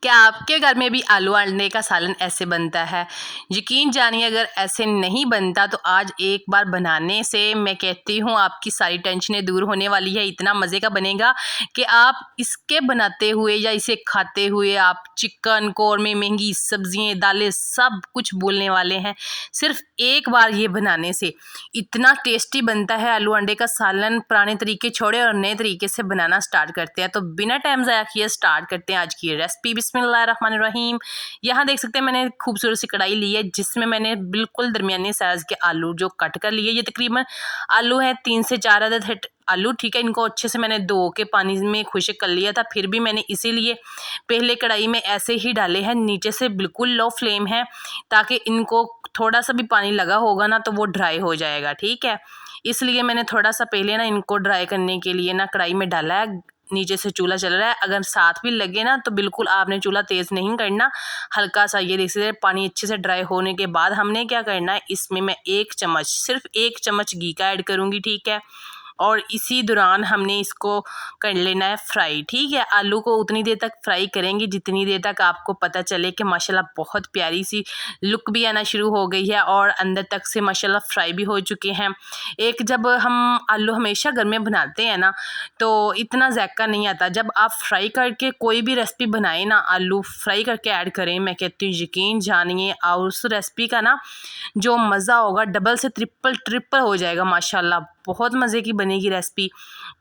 क्या आपके घर में भी आलू अंडे का सालन ऐसे बनता है? यकीन जानिए अगर ऐसे नहीं बनता तो आज एक बार बनाने से मैं कहती हूँ आपकी सारी टेंशनें दूर होने वाली है। इतना मज़े का बनेगा कि आप इसके बनाते हुए या इसे खाते हुए आप चिकन, कौरमे, महंगी सब्जियाँ, दालें सब कुछ भूलने वाले हैं। सिर्फ एक बार ये बनाने से इतना टेस्टी बनता है आलू अंडे का सालन। पुराने तरीके छोड़े और नए तरीके से बनाना स्टार्ट करते हैं। तो बिना टाइम ज़ाया किए स्टार्ट करते हैं आज की रेसिपी। बिस्मिल्लाहिर्रहमानिर्रहीम। यहाँ देख सकते हैं मैंने खूबसूरत सी कढ़ाई ली है जिसमें मैंने बिल्कुल दरमियाने साइज़ के आलू जो कट कर लिए। ये तकरीबन आलू है 3 से 4 अदद है आलू, ठीक है। इनको अच्छे से मैंने धो के पानी में खुश्क कर लिया था, फिर भी मैंने इसीलिए पहले कढ़ाई में ऐसे ही डाले हैं। नीचे से बिल्कुल लो फ्लेम है ताकि इनको थोड़ा सा भी पानी लगा होगा ना तो वो ड्राई हो जाएगा, ठीक है। इसलिए मैंने थोड़ा सा पहले ना इनको ड्राई करने के लिए ना कढ़ाई में डाला है। नीचे से चूल्हा चल रहा है, अगर साथ भी लगे ना तो बिल्कुल आपने चूल्हा तेज़ नहीं करना, हल्का सा। ये देख सकते हैं पानी अच्छे से ड्राई होने के बाद हमने क्या करना है, इसमें मैं 1 चम्मच, सिर्फ 1 चम्मच घी का ऐड करूँगी, ठीक है। और इसी दौरान हमने इसको कर लेना है फ्राई, ठीक है। आलू को उतनी देर तक फ्राई करेंगे जितनी देर तक आपको पता चले कि माशाल्लाह बहुत प्यारी सी लुक भी आना शुरू हो गई है और अंदर तक से माशाल्लाह फ्राई भी हो चुके हैं। एक जब हम आलू हमेशा घर में बनाते हैं ना तो इतना जायका नहीं आता। जब आप फ्राई करके कोई भी रेसिपी बनाएं ना, आलू फ्राई करके ऐड करें, मैं कहती हूँ यकीन जानिए और उस रेसिपी का ना जो मज़ा होगा डबल से ट्रिपल हो जाएगा। माशाल्लाह बहुत मज़े की बनेगी रेसिपी।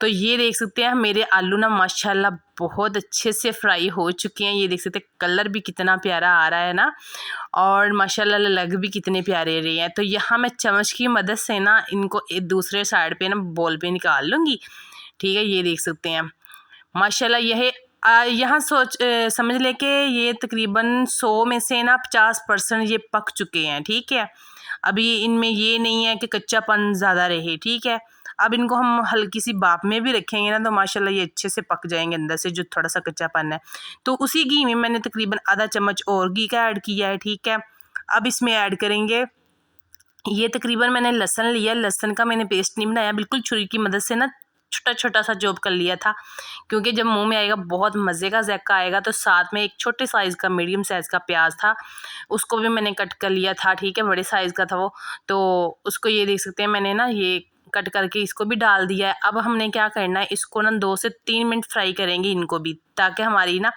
तो ये देख सकते हैं मेरे आलू ना माशाल्लाह बहुत अच्छे से फ्राई हो चुके हैं। ये देख सकते हैं कलर भी कितना प्यारा आ रहा है ना, और माशाल्लाह लग भी कितने प्यारे रहे हैं। तो यहाँ मैं चम्मच की मदद से ना इनको एक दूसरे साइड पे ना बोल पे निकाल लूँगी, ठीक है। ये देख सकते हैं माशाल्लाह यह यहाँ समझ ले कि ये तकरीबन 100 में से ना 50% ये पक चुके हैं, ठीक है। अभी इनमें ये नहीं है कि कच्चापन ज़्यादा रहे, ठीक है। अब इनको हम हल्की सी भाप में भी रखेंगे ना तो माशाल्लाह ये अच्छे से पक जाएंगे अंदर से जो थोड़ा सा कच्चापन है। तो उसी घी में मैंने तकरीबन आधा चम्मच और घी का ऐड किया है, ठीक है। अब इसमें ऐड करेंगे, ये तकरीबन मैंने लहसुन लिया, लहसुन का मैंने पेस्ट नहीं बनाया, बिल्कुल छुरी की मदद से ना छोटा छोटा सा चॉप कर लिया था, क्योंकि जब मुंह में आएगा बहुत मज़े का जायका आएगा। तो साथ में एक छोटे साइज़ का मीडियम साइज़ का प्याज था, उसको भी मैंने कट कर लिया था, ठीक है। बड़े साइज़ का था वो, तो उसको ये देख सकते हैं मैंने ना ये कट करके इसको भी डाल दिया है। अब हमने क्या करना है, इसको ना 2 से 3 मिनट फ्राई करेंगे इनको भी, ताकि हमारी ना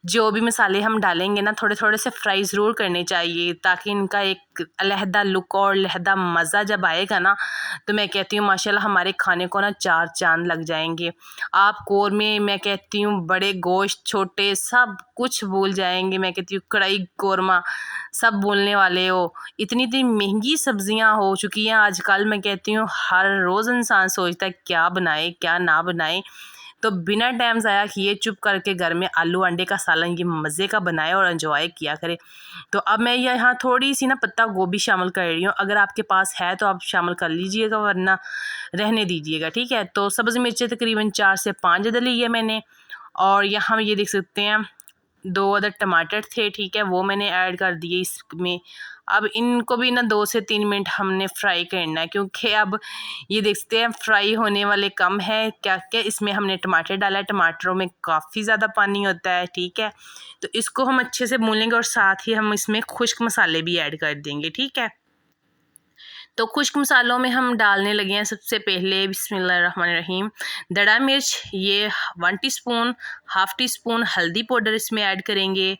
जो भी मसाले हम डालेंगे ना थोड़े थोड़े से फ्राई ज़रूर करने चाहिए, ताकि इनका एक अलहदा लुक और अलहदा मज़ा जब आएगा ना तो मैं कहती हूँ माशाल्लाह हमारे खाने को ना 4 चाँद लग जाएंगे। आप कौरमे, मैं कहती हूँ बड़े गोश्त छोटे सब कुछ भूल जाएंगे। मैं कहती हूँ कढ़ाई कौरमा सब भूलने वाले हो। इतनी इतनी महंगी सब्जियां हो चुकी हैं आजकल, मैं कहती हूँ हर रोज़ इंसान सोचता है क्या बनाए क्या ना बनाए। तो बिना टाइम ज़ाया किए चुप करके घर में आलू अंडे का सालन ये मज़े का बनाए और एंजॉय किया करे। तो अब मैं यहाँ थोड़ी सी ना पत्ता गोभी शामिल कर रही हूँ, अगर आपके पास है तो आप शामिल कर लीजिएगा वरना रहने दीजिएगा, ठीक है। तो सब्ज़ मिर्चें तकरीबन 4 से 5 अदद ली है मैंने, और यहाँ ये देख सकते हैं 2 अदद टमाटर थे, ठीक है, वो मैंने ऐड कर दिए इसमें। अब इनको भी ना 2 से 3 मिनट हमने फ्राई करना है, क्योंकि अब ये देखते हैं फ्राई होने वाले कम है। क्या क्या इसमें हमने टमाटर डाला है, टमाटरों में काफ़ी ज़्यादा पानी होता है, ठीक है। तो इसको हम अच्छे से भूनेंगे और साथ ही हम इसमें खुश्क मसाले भी ऐड कर देंगे, ठीक है। तो खुश्क मसालों में हम डालने लगे हैं सबसे पहले बिस्मिल्लाहिर्रहमानिर्रहीम दड़ा मिर्च, ये 1 टीस्पून, हाफ़ टी स्पून हल्दी पाउडर इसमें ऐड करेंगे,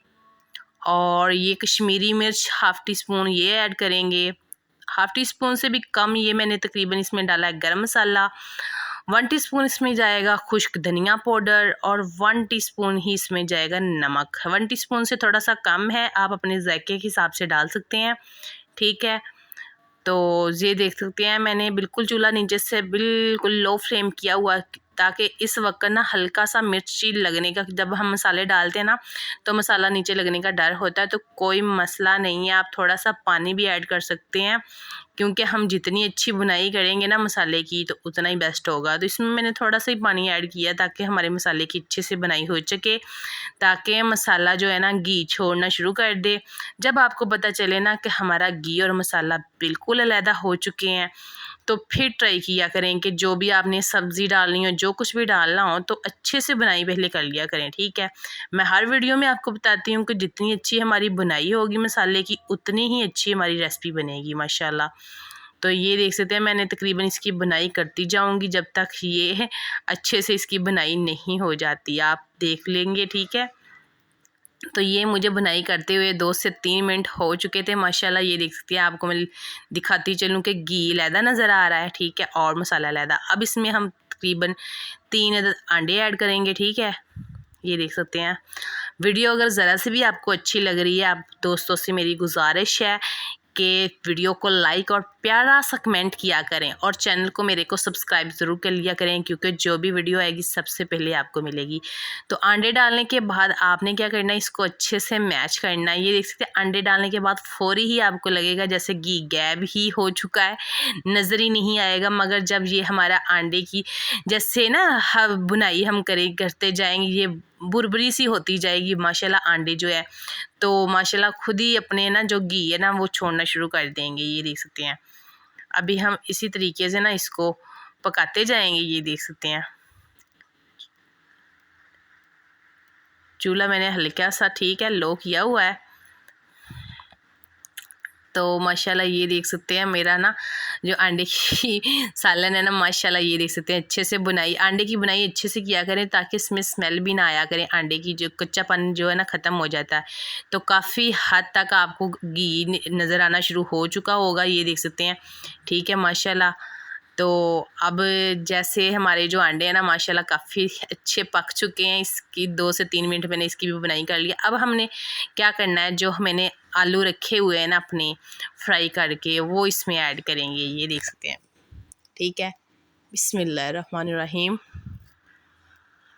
और ये कश्मीरी मिर्च हाफ़ टी स्पून ये ऐड करेंगे। हाफ़ टी स्पून से भी कम ये मैंने तकरीबन इसमें डाला है गरम मसाला। 1 टीस्पून इसमें जाएगा खुश्क धनिया पाउडर और 1 टीस्पून ही इसमें जाएगा नमक। 1 टीस्पून से थोड़ा सा कम है, आप अपने जायके के हिसाब से डाल सकते हैं, ठीक है। तो ये देख सकते हैं मैंने बिल्कुल चूल्हा नीचे से बिल्कुल लो फ्लेम किया हुआ, ताकि इस वक्त ना हल्का सा मिर्ची लगने का, जब हम मसाले डालते हैं ना तो मसाला नीचे लगने का डर होता है। तो कोई मसला नहीं है, आप थोड़ा सा पानी भी ऐड कर सकते हैं, क्योंकि हम जितनी अच्छी बुनाई करेंगे ना मसाले की तो उतना ही बेस्ट होगा। तो इसमें मैंने थोड़ा सा ही पानी ऐड किया ताकि हमारे मसाले की अच्छे से बुनाई हो सके, ताकि मसाला जो है ना घी छोड़ना शुरू कर दे। जब आपको पता चले ना कि हमारा घी और मसाला बिल्कुल अलहदा हो चुके हैं तो फिर ट्राई किया करें कि जो भी आपने सब्ज़ी डालनी हो, जो कुछ भी डालना हो, तो अच्छे से बुनाई पहले कर लिया करें, ठीक है। मैं हर वीडियो में आपको बताती हूँ कि जितनी अच्छी हमारी बुनाई होगी मसाले की, उतनी ही अच्छी हमारी रेसिपी बनेगी माशाल्लाह। तो ये देख सकते हैं, मैंने तकरीबन इसकी बुनाई करती जाऊँगी जब तक ये अच्छे से इसकी बुनाई नहीं हो जाती, आप देख लेंगे, ठीक है। तो ये मुझे बुनाई करते हुए 2 से 3 मिनट हो चुके थे माशाल्लाह। ये देख सकती हैं, आपको मैं दिखाती चलूँ कि घी लैदा नज़र आ रहा है, ठीक है, और मसाला लैदा। अब इसमें हम तकरीबन 3 अदद अंडे ऐड करेंगे, ठीक है। ये देख सकते हैं। वीडियो अगर ज़रा से भी आपको अच्छी लग रही है, आप दोस्तों से मेरी गुजारिश है कि वीडियो को लाइक और प्यारा सा कमेंट किया करें, और चैनल को मेरे को सब्सक्राइब ज़रूर कर लिया करें, क्योंकि जो भी वीडियो आएगी सबसे पहले आपको मिलेगी। तो अंडे डालने के बाद आपने क्या करना है, इसको अच्छे से मैच करना है। ये देख सकते हैं, अंडे डालने के बाद फ़ौरी ही आपको लगेगा जैसे घी गैब ही हो चुका है, नज़र ही नहीं आएगा। मगर जब ये हमारा अंडे की जैसे ना बुनाई हम करते जाएंगे, ये बुरबुरी सी होती जाएगी माशाल्लाह। अंडे जो है तो माशाल्लाह खुद ही अपने ना जो घी है ना वो छोड़ना शुरू कर देंगे। ये देख सकते हैं, अभी हम इसी तरीके से ना इसको पकाते जाएंगे। ये देख सकते हैं, चूल्हा मैंने हल्का सा, ठीक है, लो किया हुआ है। तो माशाल्लाह ये देख सकते हैं, मेरा ना जो अंडे की सालन है ना माशाल्लाह, ये देख सकते हैं अच्छे से बुनाई, अंडे की बुनाई अच्छे से किया करें ताकि इसमें स्मेल भी ना आया करें। अंडे की जो कच्चापन जो है ना ख़त्म हो जाता है। तो काफ़ी हद तक आपको घी नज़र आना शुरू हो चुका होगा, ये देख सकते हैं, ठीक है माशाल्लाह। तो अब जैसे हमारे जो अंडे हैं ना माशाल्लाह काफ़ी अच्छे पक चुके हैं, इसकी 2 से 3 मिनट मैंने इसकी भी बुनाई कर लिया। अब हमने क्या करना है, जो मैंने आलू रखे हुए हैं ना अपने फ्राई करके, वो इसमें ऐड करेंगे। ये देख सकते हैं, ठीक है। बिस्मिल्लाहिर्रहमानिर्रहीम।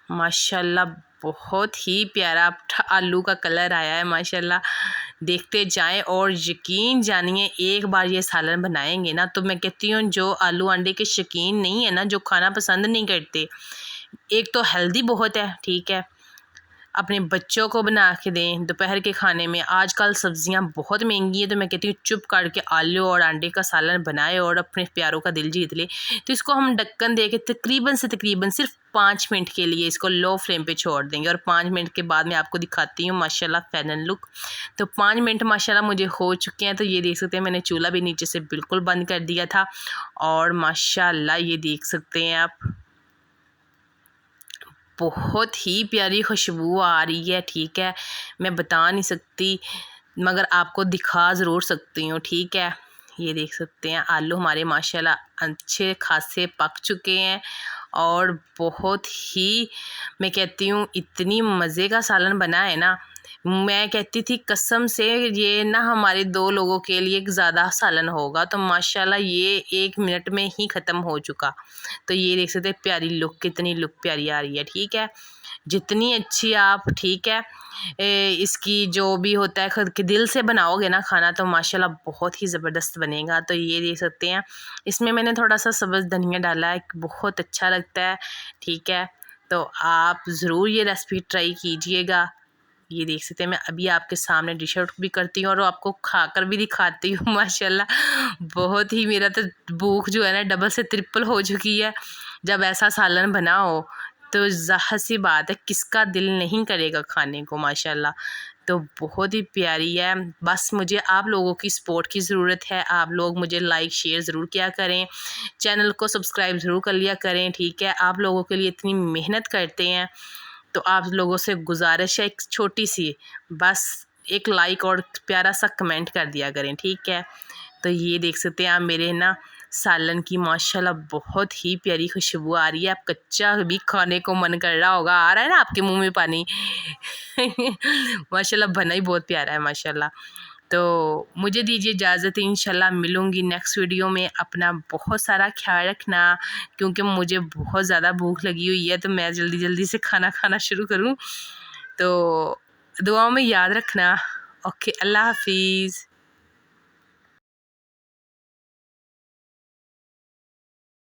माशाल्लाह बहुत ही प्यारा आलू का कलर आया है माशाल्लाह। देखते जाएं और यकीन जानिए, एक बार ये सालन बनाएंगे ना तो मैं कहती हूँ जो आलू अंडे के शौकीन नहीं है ना, जो खाना पसंद नहीं करते, एक तो हेल्दी बहुत है, ठीक है, अपने बच्चों को बना के दें दोपहर के खाने में। आजकल सब्ज़ियां बहुत महंगी है, तो मैं कहती हूँ चुप करके आलू और अंडे का सालन बनाए और अपने प्यारों का दिल जीत ले। तो इसको हम ढक्कन दे के तकरीबन सिर्फ 5 मिनट के लिए इसको लो फ्लेम पे छोड़ देंगे, और 5 मिनट के बाद मैं आपको दिखाती हूँ माशाल्लाह फाइनल लुक। तो 5 मिनट माशाल्लाह मुझे हो चुके हैं। तो ये देख सकते हैं, मैंने चूल्हा भी नीचे से बिल्कुल बंद कर दिया था, और माशाल्लाह ये देख सकते हैं आप, बहुत ही प्यारी खुशबू आ रही है, ठीक है। मैं बता नहीं सकती मगर आपको दिखा ज़रूर सकती हूँ, ठीक है। ये देख सकते हैं, आलू हमारे माशाल्लाह अच्छे खासे पक चुके हैं, और बहुत ही मैं कहती हूँ इतनी मज़े का सालन बना है ना, मैं कहती थी कसम से ये ना हमारे 2 लोगों के लिए ज़्यादा सालन होगा। तो माशाल्लाह ये 1 मिनट में ही ख़त्म हो चुका। तो ये देख सकते हैं प्यारी लुक, कितनी लुक प्यारी आ रही है, ठीक है। जितनी अच्छी आप, ठीक है, इसकी जो भी होता है खुद के दिल से बनाओगे ना खाना, तो माशाल्लाह बहुत ही ज़बरदस्त बनेगा। तो ये देख सकते हैं, इसमें मैंने थोड़ा सा सब्ज़ धनिया डाला है, बहुत अच्छा लगता है, ठीक है। तो आप ज़रूर ये रेसिपी ट्राई कीजिएगा। ये देख सकते हैं, मैं अभी आपके सामने डिश आउट भी करती हूँ और आपको खाकर भी दिखाती हूँ माशाल्लाह। बहुत ही, मेरा तो भूख जो है ना डबल से ट्रिपल हो चुकी है। जब ऐसा सालन बना हो तो ज़ाहिर सी बात है किसका दिल नहीं करेगा खाने को माशाल्लाह। तो बहुत ही प्यारी है। बस मुझे आप लोगों की सपोर्ट की ज़रूरत है। आप लोग मुझे लाइक शेयर ज़रूर किया करें, चैनल को सब्सक्राइब ज़रूर कर लिया करें, ठीक है। आप लोगों के लिए इतनी मेहनत करते हैं, तो आप लोगों से गुजारिश है एक छोटी सी, बस एक लाइक और प्यारा सा कमेंट कर दिया करें, ठीक है। तो ये देख सकते हैं आप मेरे ना सालन की माशाल्लाह बहुत ही प्यारी खुशबू आ रही है। आप कच्चा भी खाने को मन कर रहा होगा, आ रहा है ना आपके मुंह में पानी। माशाल्लाह बना ही बहुत प्यारा है माशाल्लाह। तो मुझे दीजिए इजाज़त, इंशाल्लाह मिलूँगी नेक्स्ट वीडियो में। अपना बहुत सारा ख्याल रखना, क्योंकि मुझे बहुत ज़्यादा भूख लगी हुई है, तो मैं जल्दी जल्दी से खाना खाना शुरू करूँ। तो दुआओं में याद रखना। ओके, अल्लाह हाफिज़।